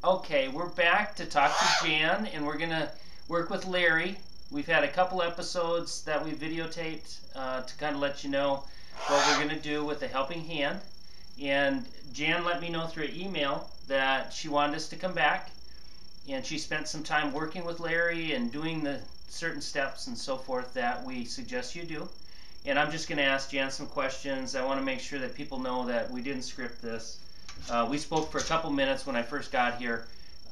Okay, we're back to talk to Jan, and we're gonna work with Larry. We've had a couple episodes that we videotaped to kind of let you know what we're gonna do with the helping hand. And Jan let me know through email that she wanted us to come back, and she spent some time working with Larry and doing the certain steps and so forth that we suggest you do. And I'm just going to ask Jan some questions. I want to make sure that people know that we didn't script this. We spoke for a couple minutes when I first got here,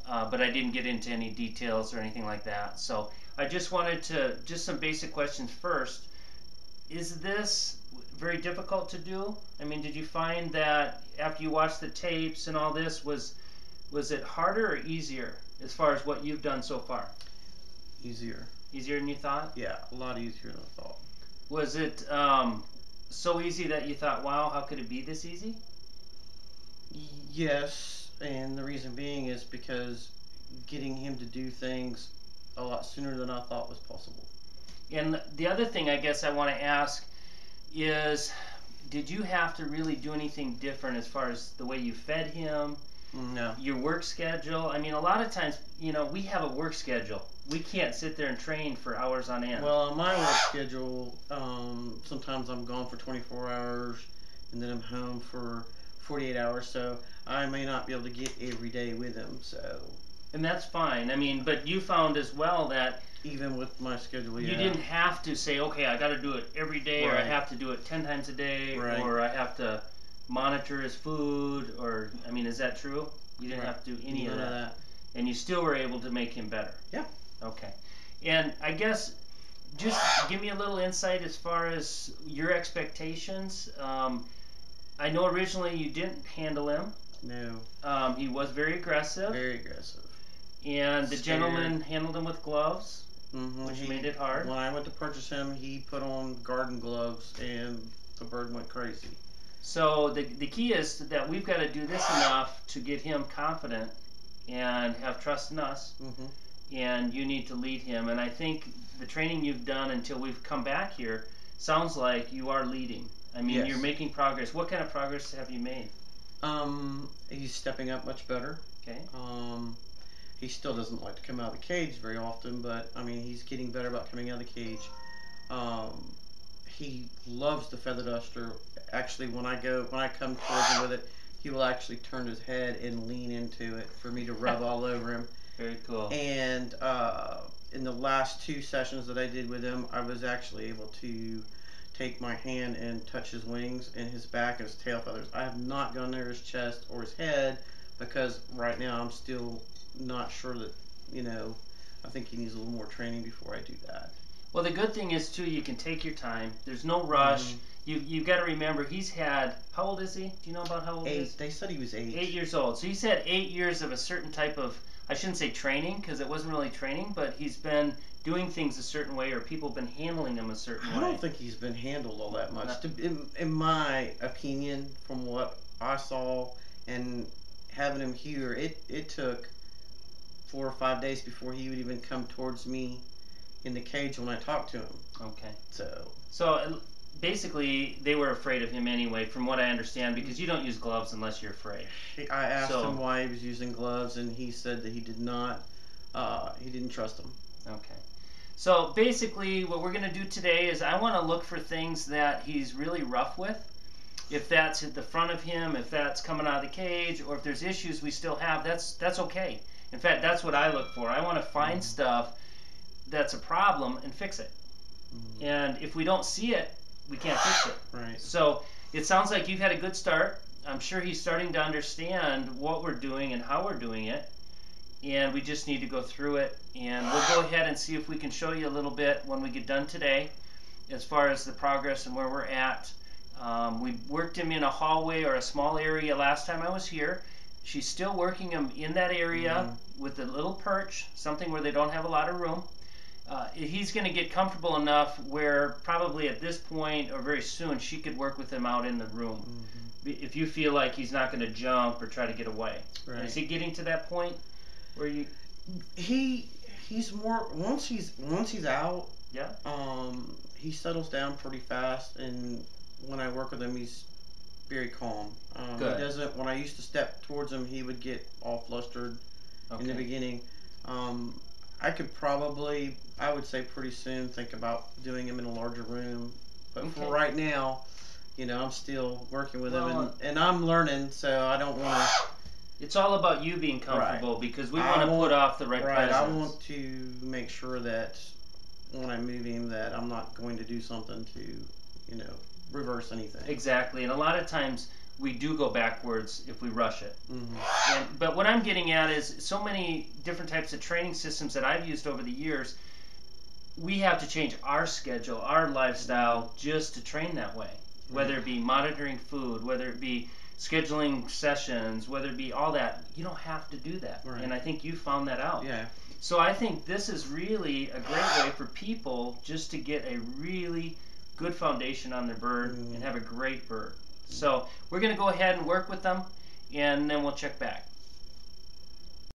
but I didn't get into any details or anything like that. So I just wanted to, just some basic questions first. Is this very difficult to do? I mean, did you find that after you watched the tapes and all this, was it harder or easier as far as what you've done so far? Easier. Easier than you thought? Yeah, a lot easier than I thought. Was it so easy that you thought, wow, how could it be this easy? Yes, and the reason being is because getting him to do things a lot sooner than I thought was possible. And the other thing I guess I want to ask is, did you have to really do anything different as far as the way you fed him? No. Your work schedule? I mean, a lot of times, we have a work schedule. We can't sit there and train for hours on end. Well, on my work schedule, sometimes I'm gone for 24 hours, and then I'm home for 48 hours, so I may not be able to get every day with him, so... And that's fine. I mean, but you found as well that... Even with my schedule, yeah. You didn't have to say, okay, I got to do it every day, right. or I have to do it 10 times a day, right. or I have to monitor his food, or, I mean, is that true? You didn't right. have to do any None of that. And you still were able to make him better. Yeah. Okay. And I guess just give me a little insight as far as your expectations. I know originally you didn't handle him. No. He was very aggressive. Very aggressive. And the gentleman handled him with gloves, which made it hard. When I went to purchase him, he put on garden gloves, and the bird went crazy. So the key is that we've got to do this enough to get him confident and have trust in us. And you need to lead him. And I think the training you've done until we've come back here sounds like you are leading. I mean, yes. You're making progress. What kind of progress have you made? He's stepping up much better. Okay. He still doesn't like to come out of the cage very often, but I mean, he's getting better about coming out of the cage. He loves the feather duster. Actually, when I come towards him with it, he will actually turn his head and lean into it for me to rub all over him. Very cool. And in the last 2 sessions that I did with him, I was actually able to take my hand and touch his wings and his back and his tail feathers. I have not gone near his chest or his head because right now I'm still not sure that, I think he needs a little more training before I do that. Well, the good thing is, too, you can take your time. There's no rush. You've got to remember, he's had, how old is he? Do you know about how old he is? 8. They said he was 8. 8 years old. So he's had 8 years of a certain type of, I shouldn't say training, because it wasn't really training, but he's been doing things a certain way, or people have been handling him a certain way. I don't think he's been handled all that much. In my opinion, from what I saw, and having him here, it took 4 or 5 days before he would even come towards me in the cage when I talked to him. Okay. So basically, they were afraid of him anyway, from what I understand, because you don't use gloves unless you're afraid. I asked him why he was using gloves, and he said that he did not. He didn't trust them. Okay. So basically, what we're going to do today is I want to look for things that he's really rough with. If that's at the front of him, if that's coming out of the cage, or if there's issues we still have, that's okay. In fact, that's what I look for. I want to find stuff that's a problem and fix it. And if we don't see it, we can't fix it. Right. So it sounds like you've had a good start. I'm sure he's starting to understand what we're doing and how we're doing it. And we just need to go through it. And we'll go ahead and see if we can show you a little bit when we get done today as far as the progress and where we're at. We worked him in a hallway or a small area last time I was here. She's still working him in that area with a little perch, something where they don't have a lot of room. He's going to get comfortable enough where probably at this point or very soon she could work with him out in the room. If you feel like he's not going to jump or try to get away. Right. Is he getting to that point where you? He's more once he's out. Yeah. He settles down pretty fast, and when I work with him, he's very calm. Good. He doesn't. When I used to step towards him, he would get all flustered. in the beginning. I could probably, I would say pretty soon, think about doing them in a larger room. But for right now, you know, I'm still working with them, and I'm learning, so I don't want to. It's all about you being comfortable, because we want to put off the right presence. I want to make sure that when I'm moving, that I'm not going to do something to, you know, reverse anything. Exactly, and a lot of times we do go backwards if we rush it. Mm-hmm. But what I'm getting at is so many different types of training systems that I've used over the years, we have to change our schedule, our lifestyle, just to train that way. Whether it be monitoring food, whether it be scheduling sessions, whether it be all that, you don't have to do that. Right. And I think you found that out. Yeah. So I think this is really a great way for people just to get a really good foundation on their bird and have a great bird. So we're going to go ahead and work with them, and then we'll check back.